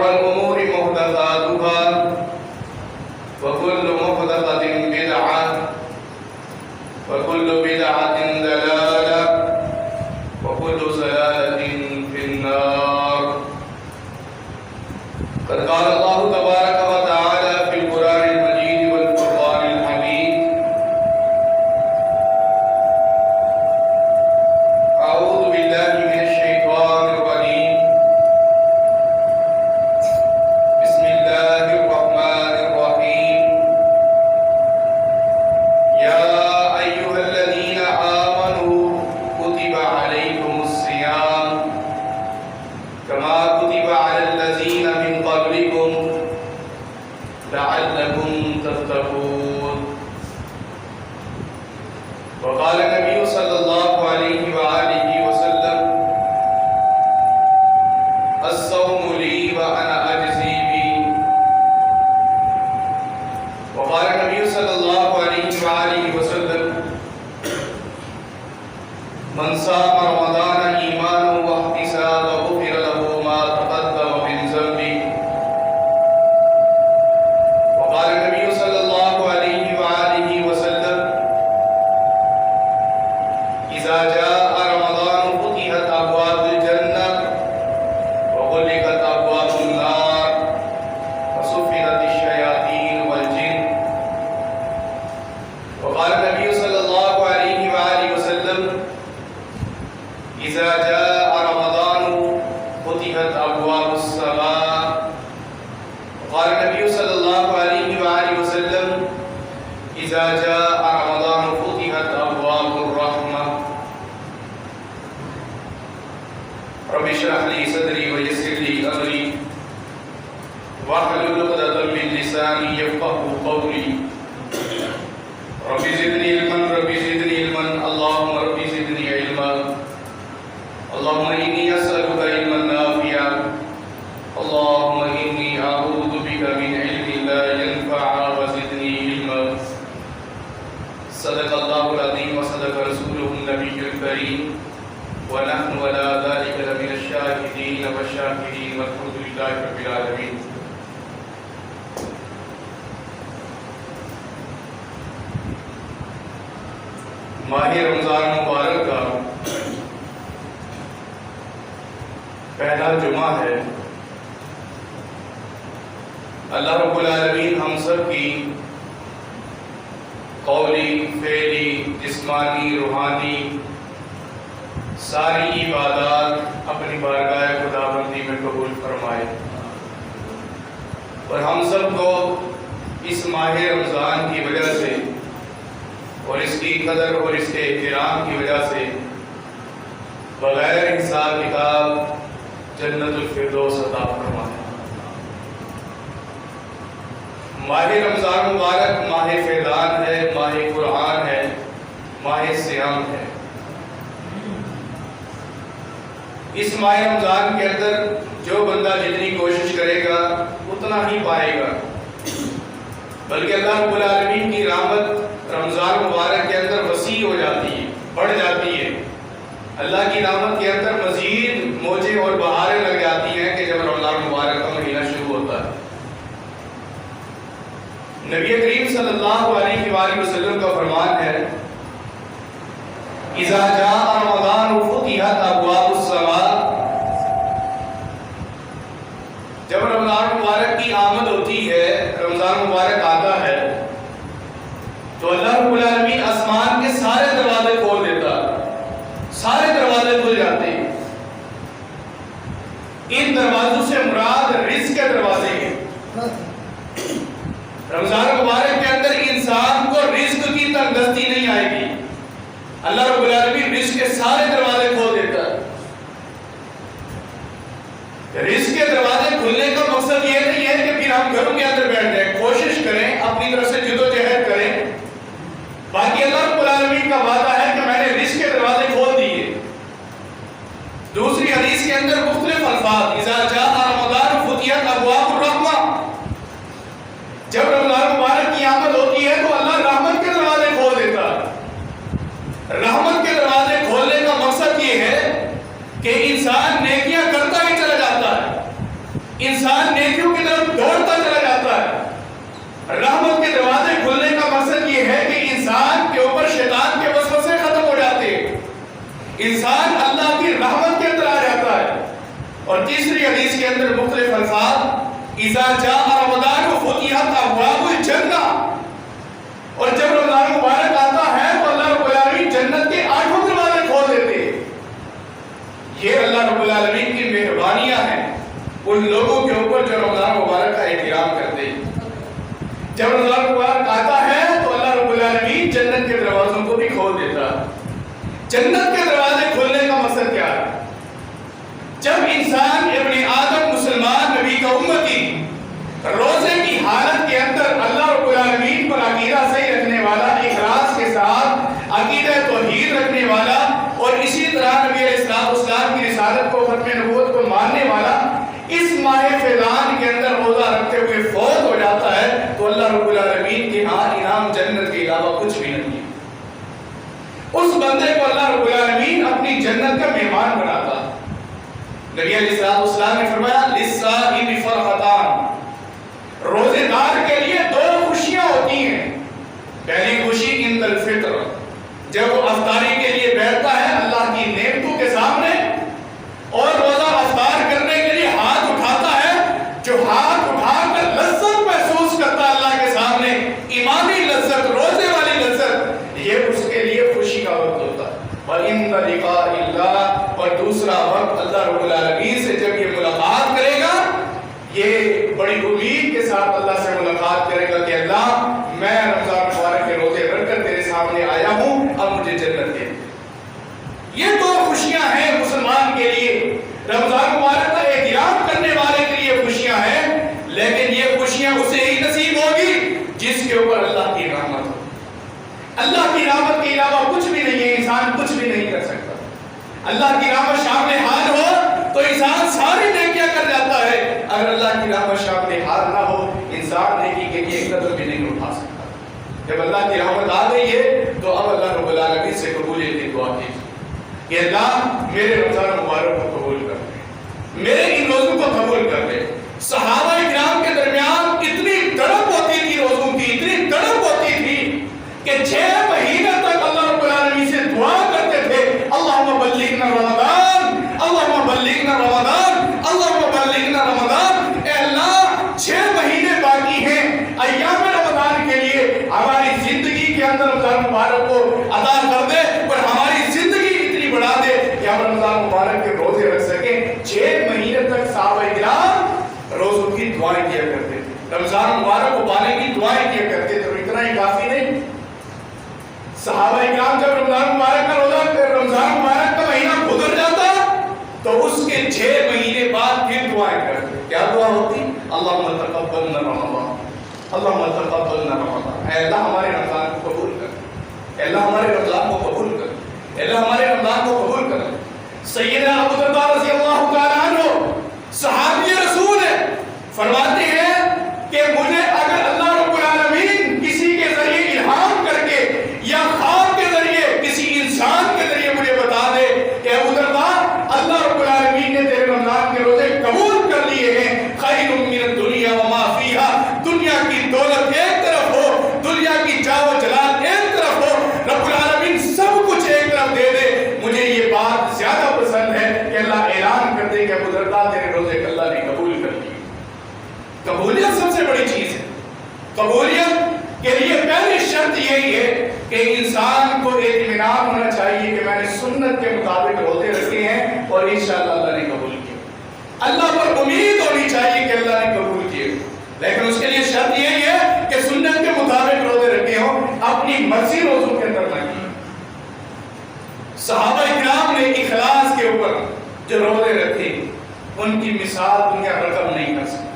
والأمور محدثاتها وكل محدثة بدعة وكل بدعة ضلالة وكل ضلالة في النار. قد قال الله تبارك وتعالى في القرآن المجيد والفرقان الحميد: أعوذ بالله من الشيطان الرجيم. بسم الله الرحمن الرحيم. يا أيها الذين آمنوا كتب عليكم الصيام كما كتب على الذين من قبلكم لعلكم تتقون. وقال النبي صلى الله عليه وآله وسلم: الصوم لي وأنا أجزي به. وقال النبي صلى الله عليه وآله وسلم: من صام رمضان إيمانا واحتسابا غفر له ما تقدم من ذنبه. وقال النبي صلى الله عليه وآله وسلم: إذا جاء رمضان فتحت أبواب الجنة وغلقت أبواب النار وصفدت الشياطين والجن. وقال النبي صلى الله عليه وآله وسلم: إذا جاء رمضان فتحت أبواب السماء. وقال النبي صلى الله عليه وآله وسلم: إذا جاء رمضان فتحت أبواب الرحمة. رب اشرح لي صدري ويسر لي أمري واحلل عقدة من لساني يفقهوا قولي. رب زدني علما رب زدني علما اللهم رب زدني علما. اللهم إني أسألك علما نافعا. اللهم إني أعوذ بك من علم لا ينفع وزدني علما. صدق الله العظيم وصدق رسوله النبي الكريم ونحن على ذلك لمن الشاهدين والشاكرين والحمد لله رب العالمين. ماہ رمضان مبارک کا پہلا جمعہ ہے. اللہ رب العالمین ہم سب کی قولی، فعلی، جسمانی، روحانی ساری عبادات اپنی بارگاہ خداوندی میں قبول فرمائے، اور ہم سب کو اس ماہ رمضان کی وجہ سے اور اس کی قدر اور اس کے احترام کی وجہ سے بغیر حساب کتاب جنت الفردوس عطا فرمائے. ماہ رمضان مبارک ماہ فیضان ہے، ماہ قرآن ہے، ماہ صیام ہے. اس ماہ رمضان کے اندر جو بندہ جتنی کوشش کرے گا اتنا ہی پائے گا، بلکہ اللہ رب العالمین کی رحمت رمضان مبارک کے اندر وسیع ہو جاتی ہے، بڑھ جاتی ہے. اللہ کی رحمت کے اندر مزید موجیں اور بہاریں لگ جاتی ہیں کہ جب رمضان مبارک کا مہینہ شروع ہوتا ہے. نبی کریم صلی اللہ علیہ وآلہ وسلم کا فرمان ہے: اذا جاء رمضان فتحت ابواب السماء. جب رمضان مبارک کی آمد ہوتی ہے، رمضان مبارک آتا ہے، تو اللہ رب العالمین آسمان کے سارے دروازے کھول دیتا ہے، سارے دروازے کھل جاتے ہیں. ان دروازوں سے مراد رزق کے دروازے ہیں. رمضان مبارک کے اندر انسان کو رزق کی تنگدستی نہیں آئے گی. اللہ رب العالمین رزق کے سارے دروازے کھول دیتا ہے. رزق کے دروازے کھلنے کا مقصد یہ نہیں ہے کہ پھر ہم گھروں کے اندر بیٹھ جائیں. کوشش کریں، اپنی طرف سے جدوجہد کریں. باقی اللہ رب العالمین کا وعدہ ہے کہ میں نے رزق کے دروازے کھول دیے. دوسری حدیث کے اندر مختلف الفاظ: اذا جاء رمضان فتحت ابواب الرحمہ. جب رمضان مبارک کی آمد ہوتی ہے تو اللہ رحمت کے دروازے کھول دیتا ہے. رحمت کے دروازے کھولنے کا مقصد یہ ہے کہ انسان نیکیاں کرتا ہی چلا جاتا ہے، انسان نیکیوں کی طرف دوڑتا چلا جاتا ہے۔ رحمت کے دروازے کھلنے کا مقصد یہ ہے کہ انسان کے اوپر شیطان کے وسوسے ختم ہو جاتے ہیں، انسان اللہ کی رحمت کے اندر آ جاتا ہے۔ اور تیسری حدیث کے اندر مختلف الفاظ، اذا جاء رمضان فتحت ابواب الجنہ، اور جب رمضان مبارک آتا ہے تو اللہ رب العالمین جنت کے 8 دروازے کھول دیتے ہیں۔ یہ اللہ رب العالمین کی مہربانیاں ہیں ان لوگوں کے اوپر جو رمضان مبارک کا احترام کرتے ہیں۔ جب رمضان مبارک آتا ہے تو اللہ رب العالمین جنت کے دروازوں کو بھی کھول دیتا ہے۔ جنت کے دروازے کھولنے کا مقصد کیا ہے؟ جب انسان ابن آدم مسلمان نبی کا امتی روزے کی حالت کے اندر اللہ رب العالمین پر عقیدہ صحیح رکھنے والا، اخلاص کے ساتھ عقیدہ توحید رکھنے والا، اور اسی طرح نبی علیہ السلام کی رسالت کو، ختم نبوت کو ماننے والا اس ماہ فیضان کے اندر روزہ رکھتے ہوئے فوت ہو جاتا ہے تو اللہ رب العالمین کے ہاں انعام جنت کے علاوہ کچھ بھی نہیں ہے۔ اس بندے کو اللہ رب العالمین اپنی جنت کا مہمان بناتا ہے۔ نبی علیہ السلام نے فرمایا للصائم فرحتان، روزے دار کے لیے 2 خوشیاں ہوتی ہیں۔ پہلی خوشی عند الفطر، جب وہ افطاری کے لیے بیٹھتا ہے اللہ کی نعمتوں کے سامنے اور روزہ افطار کرنے کے لیے ہاتھ اٹھاتا ہے، جو ہاتھ اٹھا کر لذت محسوس کرتا ہے اللہ کے سامنے، ایمانی لذت، روزے والی لذت، یہ اس کے لیے خوشی کا وقت ہوتا ہے۔ وَإِنَّ لِقَاءِ اللَّهِ، اور دوسرا وقت اللہ رب العالمین سے جب یہ ملاقات کرے گا، یہ بڑی امید کے ساتھ اللہ سے ملاقات کرے گا کہ اللہ میں رمضان مبارک کے روزے رکھ کر تیرے سامنے آیا ہوں، اب مجھے جنت دے۔ یہ 2 خوشیاں ہیں مسلمان کے لیے، رمضان مبارک کا احترام کرنے والے کے لیے خوشیاں ہیں، لیکن یہ خوشیاں اسے ہی نصیب ہوگی جس کے اوپر اللہ کی رحمت ہو۔ اللہ کی رحمت کے علاوہ کچھ بھی نہیں ہے، انسان کچھ بھی نہیں کر سکتا۔ اللہ کی رحمت شامل حال ہو تو انسان ساری نیکیاں کر جاتا ہے، اگر اللہ کی رحمت شامل حال نہ ہو انسان نیکی کے لیے ایک قدم بھی نہیں اٹھا سکتا۔ جب اللہ کی رحمت آ گئی ہے تو اب اللہ رب العالمین سے قبولیت کی دعا کیجیے کہ اللہ میرے رمضان مبارک کو قبول کر لے، میرے ان روزوں کو قبول کر لے۔ صحابہ کرام کے درمیان اتنی تڑپ ہوتی تھی روزوں کی، اتنی تڑپ ہوتی تھی کہ 6 مہینے تک اللہ رب العالمین سے دعا کرتے تھے، اللہم بلغنا رمضان، اللہم بلغنا رمضان، اللہم بلغنا رمضان۔ اے اللہ 6 مہینے باقی ہیں ایام رمضان کے لیے، ہماری زندگی کے اندر رمضان مبارک کو عطا کر دے اور ہماری زندگی اتنی بڑھا دے کہ ہم رمضان مبارک کے روزے رکھ سکیں۔ 6 مہینے تک صحابہ کرام روزوں کی دعائیں کیا کرتے تھے، رمضان مبارک کو پانے کی دعائیں کیا کرتے تھے، اور اتنا ہی کافی نہیں، صحابہ کرام جب رمضان مبارک کا روزہ، رمضان مبارک کا مہینہ گزر جاتا تو اس کے 6 مہینے بعد پھر دعائیں کرتے۔ کیا دعا ہوتی؟ اللہم تقبلنا رمضان، اللہم تقبلنا رمضان، اے اللہ ہمارے رمضان کو قبول کر، اے اللہ ہمارے رمضان کو قبول کر، اے اللہ ہمارے رمضان کو قبول کر۔ سیدنا ابو درداء رضی اللہ تعالیٰ عنہ صحابی رسول ہے، فرماتے ہیں کہ مجھے اگر اللہ رب العالمین کسی کے ذریعے الہام کر کے یا خواب کے ذریعے کسی انسان کے ذریعے مجھے بتا دے کہ ابو درداء اللہ رب العالمین نے تیرے رمضان کے روزے قبول کر لیے ہیں، خیر من الدنیا وما فیہا، دنیا کی دولت ایک طرف ہو، دنیا کی جاہ و جلال ایک طرف ہو، رب العالمین سب کچھ ایک طرف دے دے، مجھے یہ بات زیادہ پسند ہے کہ اللہ اعلان کر دے کہ ابو درداء تیرے روزے اللہ نے قبول کر لیے۔ قبولیت سب سے بڑی چیز ہے۔ قبولیت کے لیے پہلی شرط یہی ہے کہ انسان کو اطمینان ہونا چاہیے کہ میں نے سنت کے مطابق روزے رکھے ہیں اور انشاءاللہ اللہ نے قبول کیا۔ اللہ پر امید ہونی چاہیے کہ اللہ نے قبول کیے، لیکن اس کے لیے شرط یہی ہے کہ سنت کے مطابق روزے رکھے ہوں، اپنی مرضی روزوں کے اندر نہ کی۔ صحابہ کرام نے اخلاص کے اوپر جو روزے رکھے ان کی مثال دنیا رقم نہیں کر سکتی۔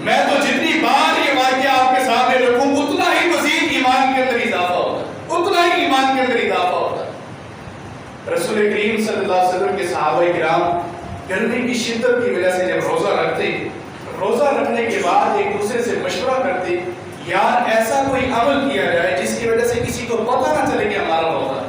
میں تو جتنی بار یہ واقعہ آپ کے سامنے رکھوں اتنا ہی مزید ایمان کے اندر اضافہ ہوتا ہے، اتنا ہی ایمان کے اندر اضافہ ہوتا ہے۔ رسول کریم صلی اللہ علیہ وسلم کے صحابہ کرام گرمی کی شدت کی وجہ سے جب روزہ رکھتے، روزہ رکھنے کے بعد ایک دوسرے سے مشورہ کرتے، یار ایسا کوئی عمل کیا جائے جس کی وجہ سے کسی کو پتہ نہ چلے کہ ہمارا روزہ ہے۔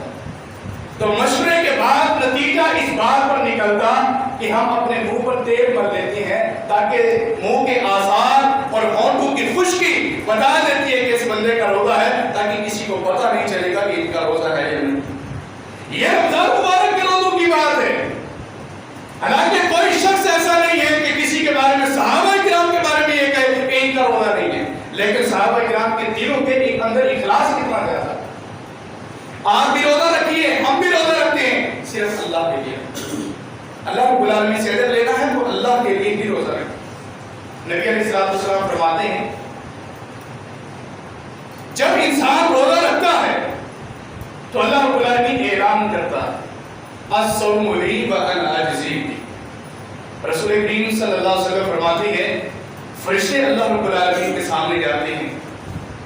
تو مشورے کے بعد نتیجہ اس بات پر نکلتا کہ ہم اپنے منہ پر تیل مل لیتے ہیں تاکہ منہ کے آثار اور ہونٹوں کی خشکی بتا دیتی ہے کہ اس بندے کا روزہ ہے، تاکہ کسی کو پتہ نہیں چلے گا کہ ان کا روزہ ہے یا نہیں۔ یہ رمضان مبارک کے روزوں کی بات ہے۔ حالانکہ کوئی شخص ایسا نہیں ہے کہ کسی کے بارے میں صحابہ کرام کے بارے میں یہ کہے کہ ان کا روزہ نہیں ہے، لیکن صحابہ کرام کے دلوں کے اندر اخلاص کتنا زیادہ۔ آپ بھی روزہ رکھیے، ہم بھی روزہ رکھتے ہیں، صرف اللہ کے لیے، اللہ رب العالمین سے اجر لینا ہے تو اللہ کے لیے ہی روزہ رکھیں۔ نبی علیہ السلام فرماتے ہیں جب انسان روزہ رکھتا ہے تو اللہ رب العالمین اعلان کرتا ہے الصوم لی وانا اجزی بہ۔ رسول کریم صلی اللہ علیہ وسلم فرماتے ہیں فرشتے اللہ رب العالمین کے سامنے جاتے ہیں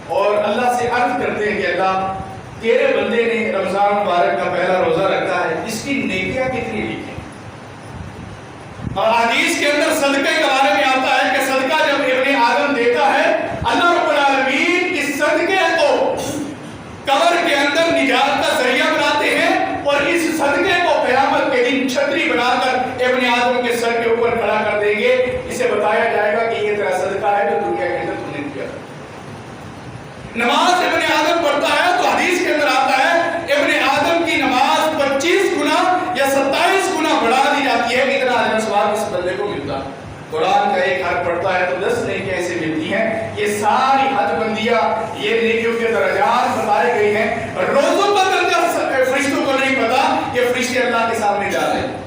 اور اللہ سے عرض کرتے ہیں کہ اللہ تیرے بندے نے رمضان مبارک کا پہلا روزہ رکھا ہے، اس کی نیکیاں کتنی لکھی۔ اور حدیث کے اندر صدقے کے بارے میں آتا ہے کہ صدقہ جب ابن آدم دیتا ہے اللہ رب العالمین اس صدقے کو قبر کے اندر نجات کا ذریعہ بناتے ہیں اور اس صدقے کو قیامت کے دن چھتری بنا کر ابن آدم کے سر کے اوپر کھڑا کر دیں گے۔ اسے بتایا جائے گا کہ یہ تیرا صدقہ ہے جو دنیا کے اندر تم نے کیا۔ نماز ابن آدم پڑھتا ہے تو حدیث کے اندر آتا ہے ابن آدم کی نماز 25 گنا یا 27 گنا بڑھا دی جاتی ہے، اتنا اجر ثواب اس بندے کو ملتا ہے۔ قرآن کا ایک حرف پڑھتا ہے تو 10 نیکیاں اسے ملتی ہیں۔ یہ ساری حد بندیاں، یہ نیکیوں کے درجات بتائے گئے ہیں۔ روزوں کا درجہ فرشتوں کو نہیں پتا، یہ فرشتے اللہ کے سامنے جا رہے ہیں۔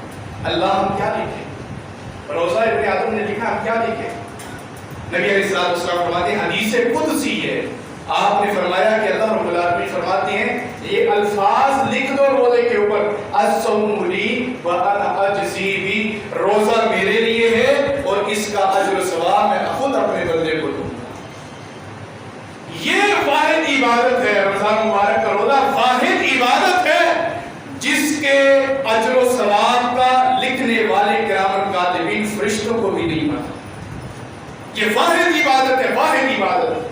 اللہ ہم کیا لکھیں؟ روزہ ابن آدم نے لکھا، ہم کیا لکھیں؟ نبی علیہ السلام فرماتے ہیں حدیث قدسی ہے، آپ نے فرمایا کہ اللہ رب العالمین فرماتے ہیں یہ الفاظ لکھ دو روزے کے اوپر الصوم لی وانا اجزی بہ، روزہ میرے لیے ہے اور اس کا اجر و ثواب میں خود اپنے بندے کو دوں گا۔ یہ واحد عبادت ہے، رمضان مبارک کا روزہ واحد عبادت ہے جس کے اجر و ثواب کا لکھنے والے کرام کاتبین فرشتوں کو بھی نہیں پتا۔ یہ واحد عبادت ہے، واحد عبادت۔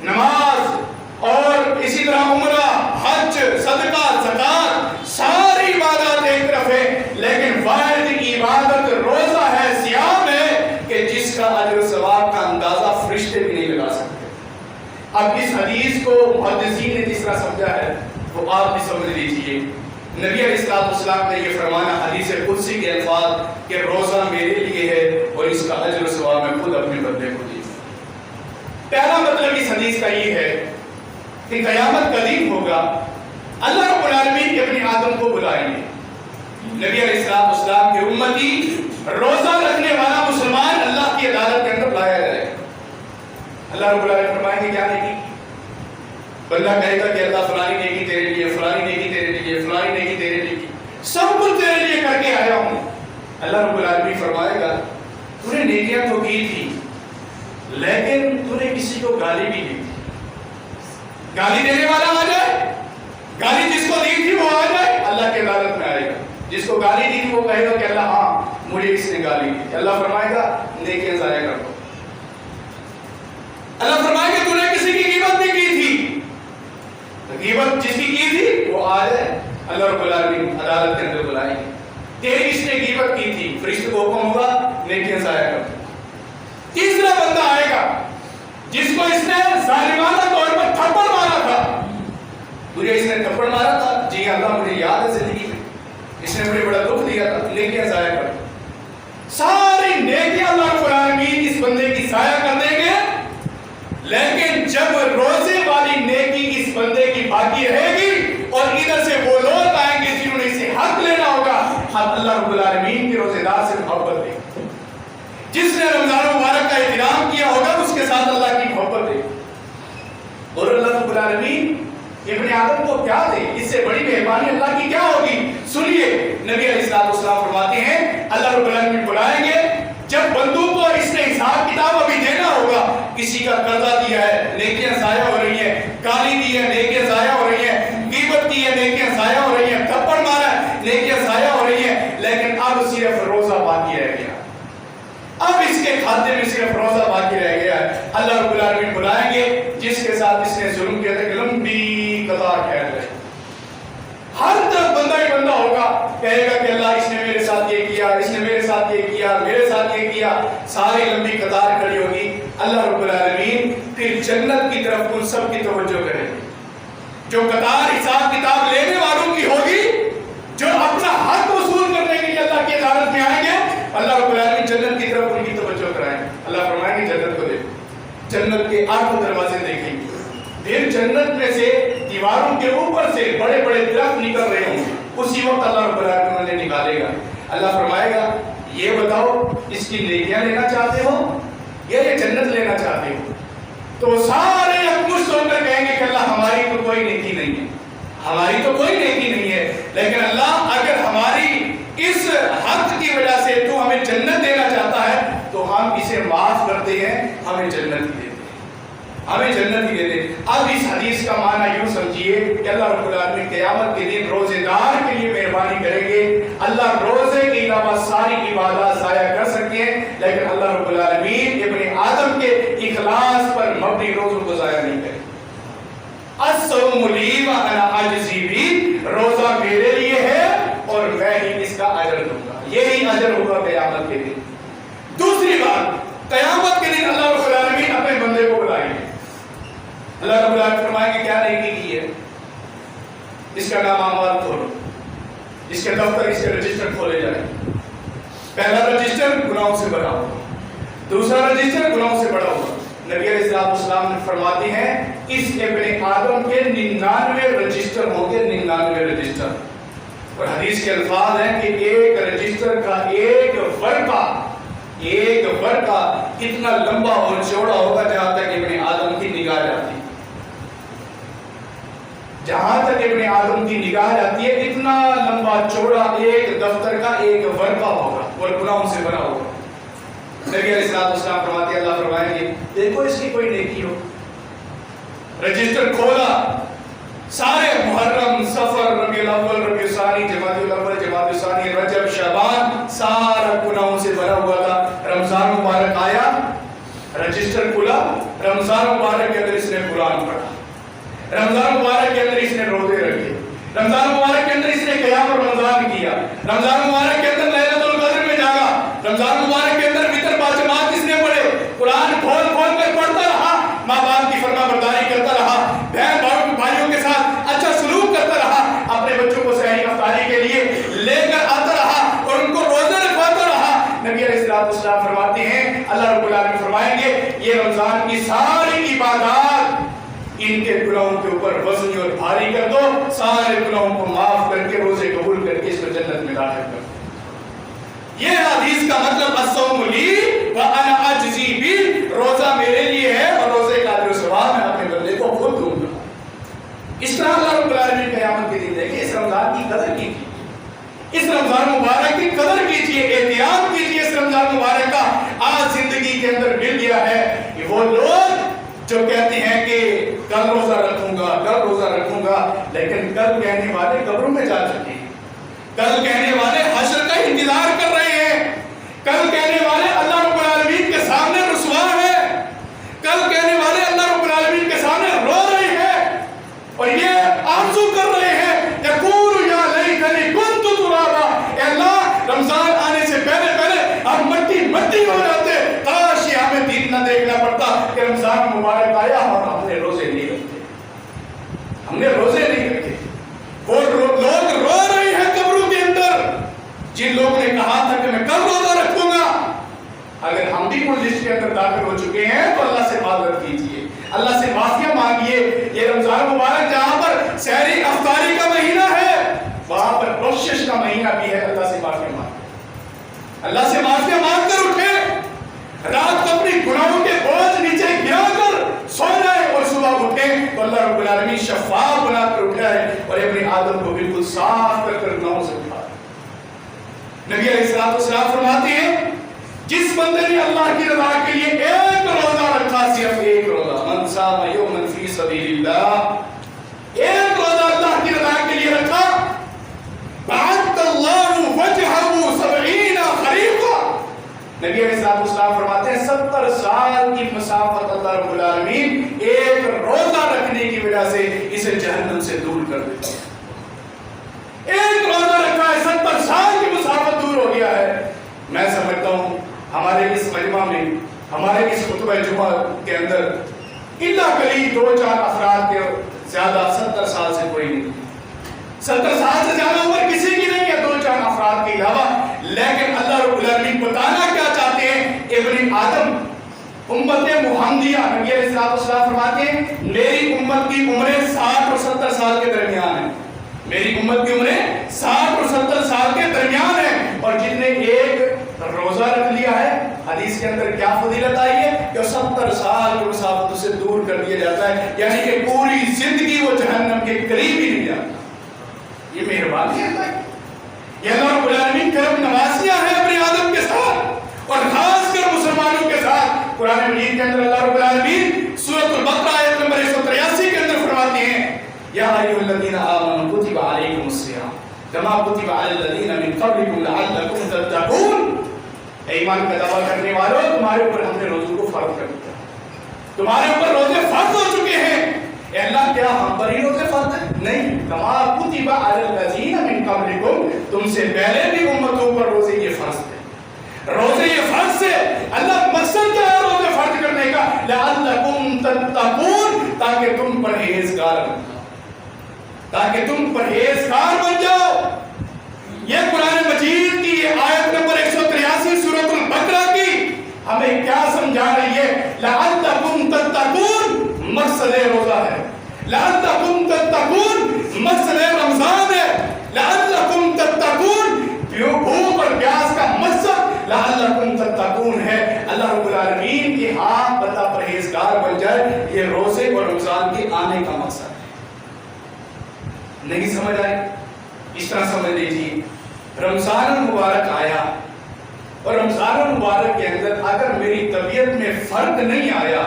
نماز اور اسی طرح عمرہ، حج، صدقہ، زکات، ساری عبادات ایک طرف ہے، لیکن واحد عبادت روزہ ہے، صیام ہے کہ جس کا اجر و ثواب کا اندازہ فرشتے بھی نہیں لگا سکتے۔ اب اس حدیث کو محدثین نے جس طرح سمجھا ہے وہ آپ بھی سمجھ لیجیے۔ نبی علیہ السلام نے یہ فرمانا حدیث قدسی کے الفاظ کہ روزہ میرے لیے ہے اور اس کا اجر و ثواب میں خود اپنے بندے کو دوں۔ پہلا مطلب اس حدیث کا یہ ہے کہ قیامت کا دن ہوگا، اللہ رب العالمین کے ابن آدم کو بلائیں گے۔ نبی علیہ السلام کے امتی روزہ رکھنے والا مسلمان اللہ کی عدالت کے اندر لایا جائے گا۔ اللہ رب العالمین فرمائیں گے کیا نیکی؟ بندہ کہے گا کہ اللہ فلانی نیکی تیرے لیے، فلانی نیکی تیرے لیے، فلانی نیکی تیرے لیے، سب کچھ تیرے لیے کر کے آیا ہوں۔ اللہ رب العالمین فرمائے گا تو نے نیکیاں تو کی تھی لیکن تو نے کسی کو گالی بھی دی تھی۔ گالی دینے والا آ جائے، گالی جس کو دی تھی وہ آ جائے، اللہ کے عدالت میں آئے گا۔ جس کو گالی دی تھی وہ کہے گا کہ اللہ ہاں مجھے اس نے گالی دی۔ اللہ فرمائے گا نیکیاں ضائع کر دو۔ اللہ فرمائے گا تو نے کسی کی غیبت بھی کی تھی، غیبت جس کی تھی وہ آ جائے، اللہ رب العالمین عدالت کے اندر بلائیں گے۔ تیری اس نے غیبت کی تھی، فرشتے کو حکم ہوگا نیکیاں ضائع کر دو۔ تیسرا بندہ آئے گا جس کو اس نے ظالمانہ طور پر تھپڑ مارا تھا۔ تجھے اس نے تھپڑ مارا تھا؟ جی اللہ مجھے یاد ہے زندگی میں، اس نے مجھے بڑا دکھ دیا تھا، نیکیاں ضائع کر دو۔ ساری نیکیاں اللہ رب العالمین اس بندے کی ضائع کر دیں گے، لیکن جب روزے والی نیکی اس بندے کی باقی رہے گی اور ادھر سے وہ لوگ آئیں گے جنہوں نے اسے حق لینا ہوگا، حق اللہ رب العالمین کے روزے دار سے محبت دے، جس نے رمضان مبارک کا احترام کیا ہوگا اس کے ساتھ اللہ کی محبت دے۔ اور اللہ رب العالمین ابن آدم کو کیا دے؟ اس سے بڑی مہربانی اللہ کی کیا ہوگی؟ سنیے، نبی علیہ السلام فرماتے ہیں اللہ رب العالمین بلائیں گے جب بندوں کو اس نے حساب کتاب ابھی دینا ہوگا، کسی کا قرضہ دیا ہے نیکیاں ضائع ہو رہی ہیں، گالی دی ہے نیکیاں ضائع ہو رہی ہیں، غیبت کی ہے نیکیاں ضائع ہو رہی ہیں، تھپڑ مارا ہے نیکیاں ضائع ہو رہی ہیں، لیکن اب صرف روزہ باقی رہ گیا، اب اس کے کھاتے میں صرف روزہ باقی رہ گیا ہے۔ اللہ رب العالمین بلائیں گے جس کے ساتھ اس نے ظلم کیا تھا، لمبی قطار کھیل رہے، ہر طرف بندہ ہی بندہ ہوگا، کہے گا کہ اللہ اس نے میرے ساتھ یہ کیا، اس نے میرے ساتھ یہ کیا، میرے ساتھ یہ کیا، ساری لمبی قطار کھڑی ہوگی. اللہ رب العالمین پھر جنت کی طرف ان سب کی توجہ کرے گی. جو قطار حساب کتاب لینے والوں کی ہوگی، جو اپنا حق وصول کرنے کے لیے اللہ کی عدالت میں آئیں گے، اللہ رب العالمین جنت کی طرف ان کی توجہ کرائیں گے. اللہ فرمائیں گے جنت کو دیکھو، جنت کے 8 دروازے دیکھیں گے. پھر جنت میں سے دیواروں کے اوپر سے بڑے بڑے درخت نکل رہے ہوں گے. اسی وقت اللہ رب العالمین انہیں نکالے گا. اللہ فرمائے گا یہ بتاؤ اس کی نیکیاں لینا چاہتے ہو یا یہ جنت لینا چاہتے ہو؟ تو سارے یکمشت ہو کر کہیں گے کہ اللہ ہماری تو کوئی نیکی نہیں ہے، ہماری تو کوئی نیکی نہیں ہے، لیکن اللہ اگر ہماری اس حق کی وجہ سے تو ہمیں جنت دینا چاہتا ہے تو ہم اسے معاف کرتے ہیں، ہمیں جنت ہی دیتے ہیں، ہمیں جنت ہی دیتے ہیں. اب اس حدیث کا معنی یوں سمجھیے کہ اللہ رب العالمین قیامت کے دن روزے دار کے لیے مہربانی کریں گے. اللہ روزے کے علاوہ ساری عبادات ضائع کر سکتے ہیں، لیکن اللہ رب العالمین ابن آدم کے اخلاص پر مبنی روزوں کو ضائع نہیں کریں. الصوم لی وانا اجزی بھی، روزہ میرے لیے ہے اور میں ہی اس کا اجر دوں گا. یہی اجر ہوگا قیامت کے دن. دوسری بات، قیامت کے دن اللہ رب العالمین اپنے بندے کو بلائیں گے. اللہ رب العالمین فرمائیں گے کیا نیکی کی ہے، اس کا نام اعمال کھولو، اس کے دفتر، اس کے رجسٹر کھولے جائیں. پہلا رجسٹر گناہوں سے بھرا ہوا، دوسرا رجسٹر گناہوں سے بڑا ہوا. نبی علیہ السلام نے فرماتے ہیں اس ابن آدم کے 99 رجسٹر ہوں گے، 99 رجسٹر. اور حدیث کے الفاظ ہیں کہ ایک رجسٹر کا ایک ورقہ اتنا لمبا اور چوڑا ہوگا جہاں تک ابن آدم کی نگاہ جاتی ہے. جہاں تک ابن آدم کی نگاہ جاتی ہے اتنا لمبا چوڑا ایک دفتر کا ایک ورقہ ہوگا اور گناہوں سے بھرا ہوگا. نبی علیہ السلام فرماتے ہیں، اللہ فرمائیں گے دیکھو اس کی کوئی نیکی ہو. رجسٹر کھولا، سارے محرم، صفر، ربیع الاول، ربیع الثانی، جمادی الاول، جمادی الثانی، رجب، شعبان، سارا گناہوں سے بھرا ہوا تھا. رمضان مبارک آیا، رجسٹر کھلا، رمضان مبارک کے اندر اس نے قرآن پڑھا، رمضان مبارک کے اندر اس نے روزے رکھے، رمضان مبارک کے اندر اس نے قیام رمضان کیا، رمضان مبارک کے اندر لیلۃ القدر میں جاگا، رمضان مبارک کے اندر وتر باجماعت اس نے پڑھے، قرآن کھول کھول کر پڑھتا رہا، ماں باپ کی فرما برداری کرتا رہا، بہن بھائیوں کے ساتھ اچھا سلوک کرتا رہا، اپنے بچوں کو سحری افطاری کے لیے لے کر آتا رہا اور ان کو روزے رکھواتا رہا. نبی علیہ السلام فرماتے ہیں، اللہ رب العالمین فرمائیں گے یہ رمضان کی ساری عبادات ان کے گناہوں کے اوپر وزنی اور بھاری کر دو، سارے گناہوں کو معاف کر کے روزے قبول کر کے اس کو جنت میں داخل کر دو. یہ حدیث کا مطلب الصوم لی وانا اجزی بھی، روزہ میرے لیے ہے اور روزے کا اجر و ثواب میں اپنے بندے کو خود دوں گا. اس طرح اللہ رب العالمین قیامت کے دن دیکھیں اس رمضان کی قدر کیجیے، اس رمضان مبارک کی قدر کیجیے، احتیاط کیجیے. اس رمضان مبارک کا آج زندگی کے اندر مل گیا ہے. کہ وہ لوگ جو کہتے ہیں کہ کل روزہ رکھوں گا، کل روزہ رکھوں گا، لیکن کل کہنے والے قبروں میں جا چکے ہیں، کل کہنے والے حشر کا انتظار کر رہے ہیں، کل کہنے والے اللہ رب العالمین کے سامنے رسوا ہیں، کل کہنے والے اللہ رب العالمین کے سامنے رو رہے ہیں اور یہ آرزو کر رہے ہیں یقول یا لیتنی کنت ترابا، اے اللہ رمضان آنے سے پہلے پہلے ہم مٹی ہو جاتے، کاش یہ ہمیں دن نہ دیکھنا پڑتا کہ رمضان مبارک آیا اور ہم نے روزے نہیں رکھتے، ہم نے روزے نہیں رکھے. وہ لوگ رو رہے ہیں قبروں کے اندر جن لوگوں نے کہا تھا کہ میں کل روزہ رکھوں گا. اگر ہم بھی کوئی لسٹ کے اندر داخل ہو چکے ہیں تو اللہ سے معذرت کیجیے، اللہ سے معافیاں مانگیے. یہ رمضان مبارک جہاں پر سحری افطاری کا مہینہ ہے وہاں پر بخشش کا مہینہ بھی ہے. اللہ سے معافیاں مانگیں، اللہ سے معافیاں مانگ کر اٹھیں، رات کو اپنی گناہوں کے بوجھ نیچے گرا کر سو جائیں اور صبح اٹھیں تو اللہ رب العالمین شفاف بنا کر اٹھائے اور اپنے آدم کو بالکل صاف کر کر گناہوں سے اٹھائے. نبی علیہ السلام فرماتے ہیں جس بندے نے اللہ کی رضا کے لیے ایک روزہ رکھا، صرف ایک روزہ، من صام یوما فی سبیل اللہ، ایک روزہ اللہ کی رضا کے لیے رکھا، بعث اللہ وجہہ 70 خریفا. نبی علیہ السلام فرماتے ہیں 70 سال کی مسافت اللہ رب العالمین ایک روزہ رکھنے کی وجہ سے اسے جہنم سے دور کر دیتا ہے. ایک روزہ رکھا ہے 70 سال کی مسافت دور ہو گیا ہے. میں سمجھتا ہوں ہمارے اس مجمع میں، ہمارے اس خطبہ جمعہ کے اندر الا قلیل 2-4 افراد کے زیادہ 70 سال سے کوئی نہیں، 70 سال سے زیادہ عمر کسی کی نہیں ہے 2-4 افراد کے علاوہ. لیکن اللہ رب العالمین بتانا کیا چاہتے ہیں؟ ابن آدم امت محمدیہ، نبی علیہ السلام فرماتے ہیں میری امت کی عمریں 60 اور 70 سال کے درمیان ہیں. میری امت کی عمریں 60 اور 70 سال کے درمیان ہیں. اور جس نے ایک روزہ رکھ لیا ہے، حدیث کے اندر کیا فضیلت آئی ہے کہ 70 سال کی مسافت سے دور کر دیا جاتا ہے، یعنی کہ پوری زندگی وہ جہنم کے قریب ہی نہیں جاتا. یہ مہربانی ہے، یہ اللہ رب العالمین کرم نوازیاں ہیں اپنے آدم کے ساتھ اور خاص کر مسلمانوں کے ساتھ. قرآن مجید کے اندر اللہ رب العالمین سورۃ البقرہ آیت نمبر 183 کے اندر فرماتے ہیں یا ایھا الذین آمنوا کتب علیکم الصیام کما کتب علی الذین من قبلکم لعلکم تتقون. ایمان کا دعویٰ کرنے والوں، تمہارے اوپر ہم نے روزوں کو فرض کر دیا، تمہارے اوپر روزے فرض ہو چکے ہیں. اے اللہ کیا ہم پر ہی روزے فرض ہیں؟ نہیں، کما کتب علی الذین من قبلکم، تم سے پہلے بھی امتوں پر روزے یہ فرض تھے. روزے یہ فرض سے اللہ مقصد کیا ہے روزے فرض کرنے کا؟ لعلکم تتقون، تاکہ تم پرہیزگار بن جاؤ، تاکہ تم پرہیزگار بن جاؤ. یہ قرآن مجید کی یہ آیت نمبر 183 سورۃ البقرہ کی ہمیں کیا سمجھا رہی ہے؟ لعلکم تتقون مقصد روزہ ہے، لعلکم تتقون مقصد رمضان ہے، لعلکم تتقون بھوک اور پیاس کا مقصد لعلکم تتقون ہے. اللہ رب العالمین کے ہاں بندہ پرہیزگار بن جائے، یہ روزے اور رمضان کے آنے کا مقصد ہے. نہیں سمجھ آئی؟ اس طرح سمجھ لیجیے رمضان المبارک آیا اور رمضان المبارک کے اندر اگر میری طبیعت میں فرق نہیں آیا،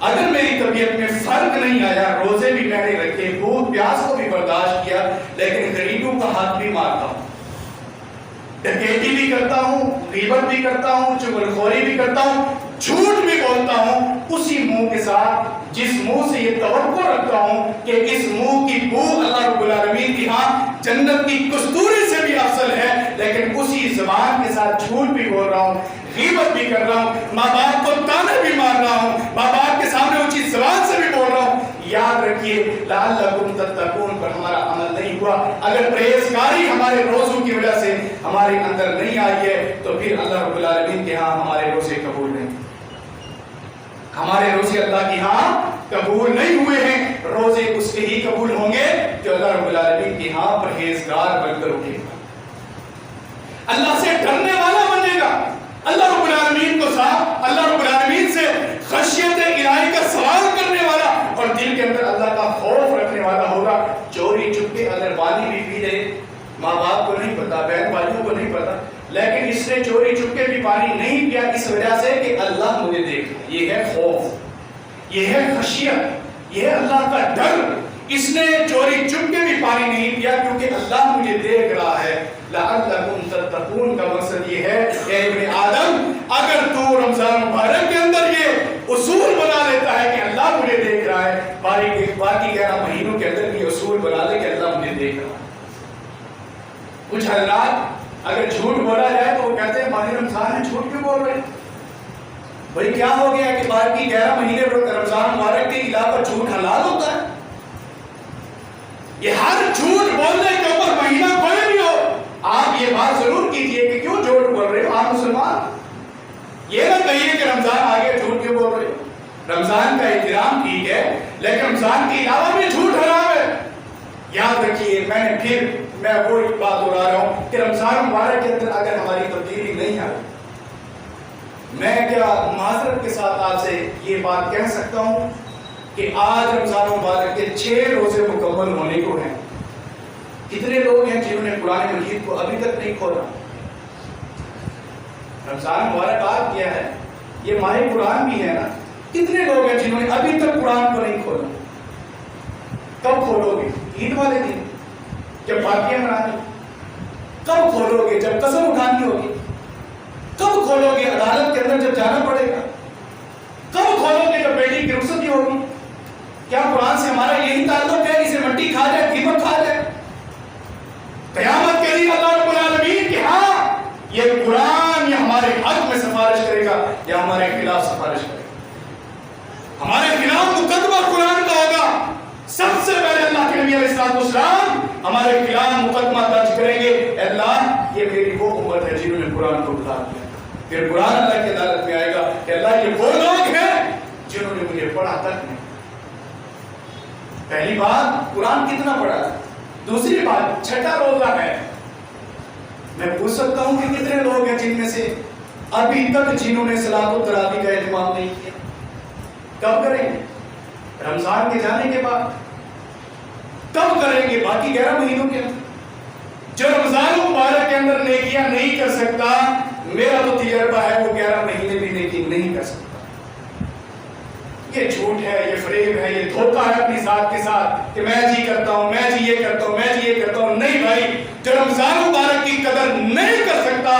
اگر میری طبیعت میں فرق نہیں آیا، روزے بھی میں نے رکھے، بھوک پیاس کو بھی برداشت کیا، لیکن غریبوں کا حق بھی مارتا ہوں، ڈکیتی بھی کرتا ہوں، غیبت بھی کرتا ہوں، چغلخوری بھی کرتا ہوں، جھوٹ بھی بولتا ہوں، اسی منہ کے ساتھ جس منہ سے یہ توقع رکھتا ہوں کہ اس منہ کی بو اللہ رب العالمین کی ہاں جنت کی کستوری سے بھی افضل ہے، لیکن اسی زبان کے ساتھ جھوٹ بھی بول رہا ہوں، غیبت بھی کر رہا ہوں، ماں باپ کو تانے بھی مار رہا ہوں، ماں باپ کے سامنے اونچی زبان سے بھی بول رہا ہوں. یاد رکھیے لعلکم تتقون پر ہمارا عمل نہیں ہوا. اگر پرہیزگاری ہمارے روزوں کی وجہ سے ہمارے اندر نہیں آئی ہے تو پھر اللہ رب العالمین کے ہاں ہمارے روزے قبول نہیں، ہمارے روزے اللہ کی ہاں قبول نہیں ہوئے ہیں. روزے اس کے ہی قبول ہوں گے جو اللہ رب العالمین کی ہاں پرہیزگار بن کر اٹھے گا، اللہ سے ڈرنے والا بنے گا، اللہ رب العالمین کو صاحب اللہ رب العالمین سے خشیت الہی کا سوال کرنے والا اور دل کے اندر اللہ کا خوف رکھنے والا ہوگا. چوری چپکے اگر پانی بھی پی لے، ماں باپ کو نہیں پتا، بہن بھائیوں کو نہیں پتا، لیکن اس نے چوری چپکے بھی پانی نہیں پیا اس وجہ سے کہ اللہ مجھے دیکھ، یہ ہے خوف، یہ ہے خشیت، یہ ہے اللہ کا ڈر. اس نے چوری چپکے بھی پانی نہیں پیا کیونکہ اللہ مجھے دیکھ رہا ہے. لعلکم تتقون کا مقصد یہ ہے کہ ابن آدم اگر تو رمضان مبارک کے اندر یہ اصول بنا لیتا ہے کہ اللہ مجھے دیکھ رہا ہے، باقی 11 مہینوں کے اندر یہ اصول بنا لے کہ اللہ مجھے دیکھ رہا ہے. کچھ حضرات اگر جھوٹ بولا جائے تو وہ کہتے ہیں ماہ رمضان ہے جھوٹ کیوں بول رہے ہیں؟ بھائی کیا ہو گیا کہ باقی 11 مہینے رمضان مبارک کے علاوہ جھوٹ حلال ہوتا ہے؟ یہ ہر جھوٹ بولنے کے اوپر مہینہ کوئی بھی ہو آپ یہ بات ضرور کیجئے کہ کیوں جھوٹ بول رہے ہو آپ مسلمان. یہ نہ کہیے کہ رمضان آگے جھوٹ کیوں بول رہے ہو. رمضان کا احترام ٹھیک ہے لیکن رمضان کے علاوہ بھی جھوٹ حرام ہے. یاد رکھیے میں وہ بات دہرا رہا ہوں کہ رمضان مبارک کے اندر اگر ہماری تبدیلی نہیں آئی، میں کیا معذرت کے ساتھ آپ سے یہ بات کہہ سکتا ہوں کہ آج رمضان مبارک کے 6 روزے مکمل ہونے کو ہیں. کتنے لوگ ہیں جنہوں نے قرآن مجید کو ابھی تک نہیں کھولا؟ رمضان مبارک آ گیا ہے، یہ ماہ قرآن بھی ہے نا. کتنے لوگ ہیں جنہوں نے ابھی تک قرآن کو نہیں کھولا؟ کب کھولو گے؟ عید والے دن جب پارٹیاں منانی؟ کب کھولو گے؟ جب قسم اٹھانی ہوگی؟ کب کھولو گے؟ عدالت کے اندر جب جانا پڑے گا؟ کب کھولو گے؟ جب بیٹی کی رخصتی ہوگی؟ کیا قرآن سے ہمارا یہی تعلق ہے اسے مٹی کھا جائے، قیمت کھا جائے؟ قیامت کے دن اللہ رب العالمین کہ ہاں یہ گا یا ہمارے خلاف سفارش کرے گا. ہمارے خلاف مقدمہ قرآن کا ہوگا. سب سے پہلے اللہ کے نبی علیہ السلام ہمارے خلاف مقدمہ درج کریں گے, اے اللہ یہ میری وہ امت ہے جنہوں نے قرآن کو بھلا دیا. پھر قرآن اللہ کی عدالت میں آئے گا کہ اللہ یہ وہ لوگ ہیں جنہوں نے مجھے پڑھا تک نہیں. پہلی بات قرآن کتنا پڑھا ہے. دوسری بات چھٹا روزہ ہے. میں پوچھ سکتا ہوں کہ کتنے لوگ ہیں جن میں سے ابھی تک جنہوں نے صلاۃ التراویح کا اہتمام نہیں کیا. کب کریں گے؟ رمضان کے جانے کے بعد. کب کریں گے؟ باقی 11 مہینوں کے اندر. جو رمضان مبارک کے اندر نیکیاں نہیں کر سکتا, میرا تو تجربہ ہے وہ 11 مہینے بھی نیکی نہیں کر سکتا. یہ جھوٹ ہے, یہ فریب ہے, یہ دھوکہ ہے اپنی ذات کے ساتھ کہ میں جی کرتا ہوں, میں جی یہ کرتا ہوں, میں جی یہ کرتا ہوں. نہیں بھائی, جو رمضان مبارک کی قدر نہیں کر سکتا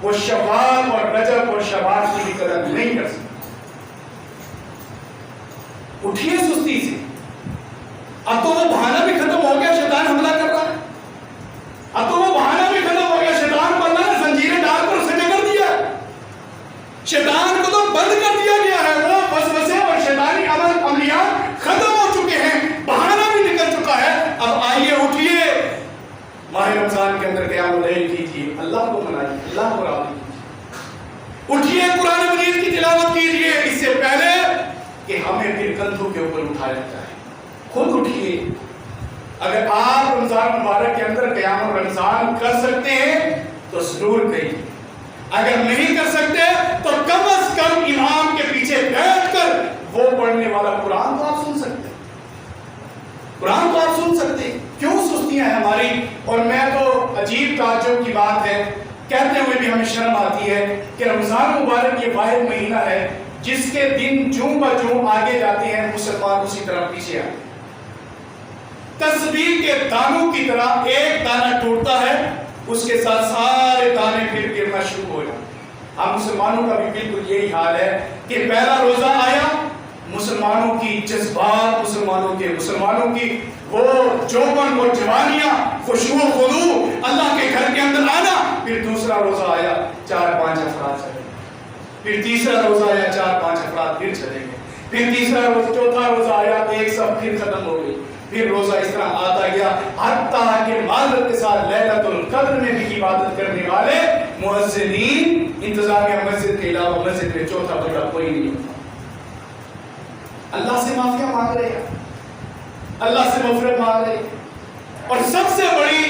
وہ شوال اور رجب اور شعبان کی بھی قدر نہیں کر سکتا. اٹھیے سستی سے. اب تو وہ بہانہ بھی ختم ہو گیا, شیطان حملہ کر رہا ہے. اب تو وہ بہانہ بھی ختم ہو گیا, شیطان کو اللہ نے زنجیریں ڈال کر اسے جگڑ دیا. شیطان کو تو بند کر دیا گیا ہے. وہ وسوسے اور شیطانی عملیات ختم ہو چکے ہیں, بہانہ بھی نکل چکا ہے. اب آئیے اٹھیے, ماہ رمضان کے اندر قیام اللیل کیجیے, اللہ کو منائیے, اللہ کو راضی کیجیے. اٹھیے, قرآن مجید کی تلاوت کیجیے, اس سے پہلے کہ ہمیں پھر کندھوں کے اوپر اٹھایا جائے. خود اٹھیے. اگر آپ رمضان مبارک کے اندر قیام رمضان کر سکتے ہیں تو ضرور کریے. اگر نہیں کر سکتے تو کم از کم امام کے پیچھے بیٹھ کر وہ پڑھنے والا قرآن تو آپ سن سکتے ہیں. قرآن تو آپ سن سکتے ہیں. کیوں سستیاں ہیں ہماری. اور میں تو عجیب تعجب کی بات ہے, کہتے ہوئے بھی ہمیں شرم آتی ہے کہ رمضان مبارک یہ واحد مہینہ ہے جس کے دن جوں بجوں آگے جاتے ہیں, مسلمان اسی طرح پیچھے آتے ہیں. تسبیح کے دانوں کی طرح ایک دانہ ٹوٹتا ہے, اس کے ساتھ سارے دانے پھر گرنا شروع ہو جاتے. ہم مسلمانوں کا بھی بالکل یہی حال ہے کہ پہلا روزہ آیا, مسلمانوں کی جذبات, مسلمانوں کی وہ جوبن, وہ جوانیاں, خشوع و خضوع, اللہ کے گھر کے اندر آنا. پھر دوسرا روزہ آیا, 4-5 افراد چلے گئے. پھر تیسرا روزہ آیا, 4-5 افراد پھر چلے گئے. پھر تیسرا روزہ, چوتھا روزہ آیا, ایک سب پھر ختم ہو گئی. پھر روزہ اس طرح آتا گیا حتیٰ کہ معذرت کے ساتھ لیلۃ القدر میں بھی عبادت کرنے والے مؤذنین, انتظامیہ مسجد کے علاوہ مسجد میں چوتھا بندہ کوئی نہیں ہوتا. اللہ سے معافیاں مانگ رہے ہیں, اللہ سے مغفرت مانگ رہے ہیں. اور سب سے بڑی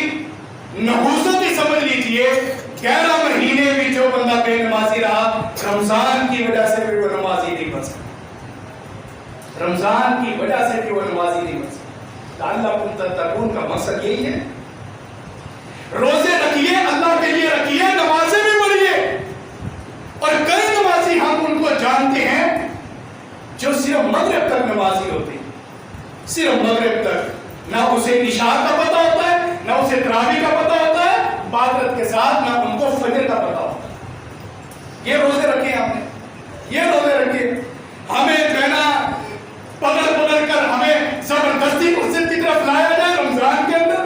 نحوست ہی سمجھ لیجئے, 11 مہینے بھی جو بندہ بے نمازی رہا, رمضان کی وجہ سے بھی وہ نمازی نہیں بن سکتا. رمضان کی وجہ سے بھی وہ نمازی نہیں بن سکتا. لعلکم تتقون کا مقصد یہی ہے. روزے رکھیے, اللہ کے لیے رکھیے, نمازیں بھی پڑھیے. اور کئی نمازی ہم ان کو جانتے ہیں جو صرف مغرب تک نمازی ہوتے ہیں, صرف مغرب تک. نہ اسے عشاء کا پتہ ہوتا ہے, نہ اسے تراویح کا پتہ ہوتا ہے, عبادت کے ساتھ نہ ان کو فجر کا پتہ ہوتا ہے. یہ روزے رکھے ہم نے, یہ روزے رکھے. ہمیں جو ہے نا پکڑ کر ہمیں زبردستی مسجد کی طرف لایا جائے رمضان کے اندر.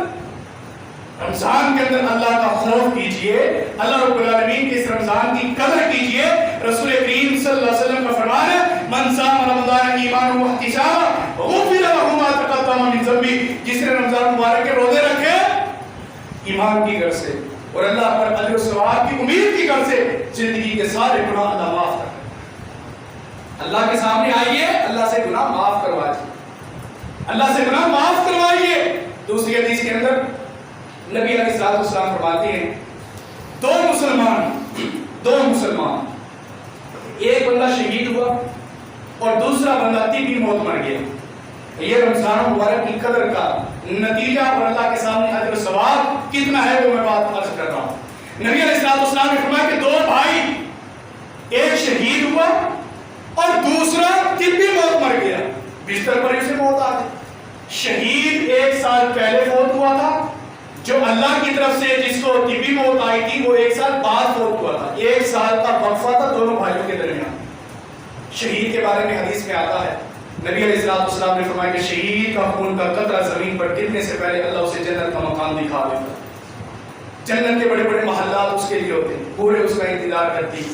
رمضان کے اندر اللہ کا خوف کیجئے, اللہ رب العالمین کی اس رمضان کی قدر کیجئے. رسول کریم صلی اللہ علیہ وسلم کا فرمان ہے, من صام رمضان ایمانا واحتسابا غفر له ما تقدم من ذنبه. جس نے رمضان مبارک کے روزے رکھے ایمان کی غرض سے اور اللہ پر اجر و ثواب کی امید کی غرض سے, زندگی کے سارے گناہ اللہ معاف کر. اللہ کے سامنے آئیے, اللہ سے گناہ معاف کروائیے, اللہ سے گناہ معاف کروائیے. دوسری حدیث کے اندر نبی علیہ السلام فرماتے ہیں, دو مسلمان, ایک بندہ شہید ہوا اور دوسرا بندہ طبی موت مر گیا. یہ رمضان مبارک کی قدر کا نتیجہ اور اللہ کے سامنے اجر و ثواب کتنا ہے وہ میں بات عرض کر رہا ہوں. نبی علیہ السلام نے فرمایا کہ 2 بھائی, ایک شہید ہوا اور دوسرا طبی موت مر گیا, بستر پر اسے موت آ گئی. شہید 1 سال پہلے فوت ہوا تھا, جو اللہ کی طرف سے جس کو طبی موت آئی تھی وہ 1 سال بعد فوت ہوا تھا. 1 سال کا وقفہ تھا دونوں بھائیوں کے درمیان. شہید کے بارے میں حدیث میں آتا ہے, نبی علیہ السلام نے فرمایا کہ شہید کا خون کا قطرہ زمین پر گرنے سے پہلے اللہ اسے جنت کا مقام دکھا دیتا ہے. جنت کے بڑے بڑے محلات اس کے لیے ہوتے ہیں, پورے اس کا انتظار کرتی ہیں.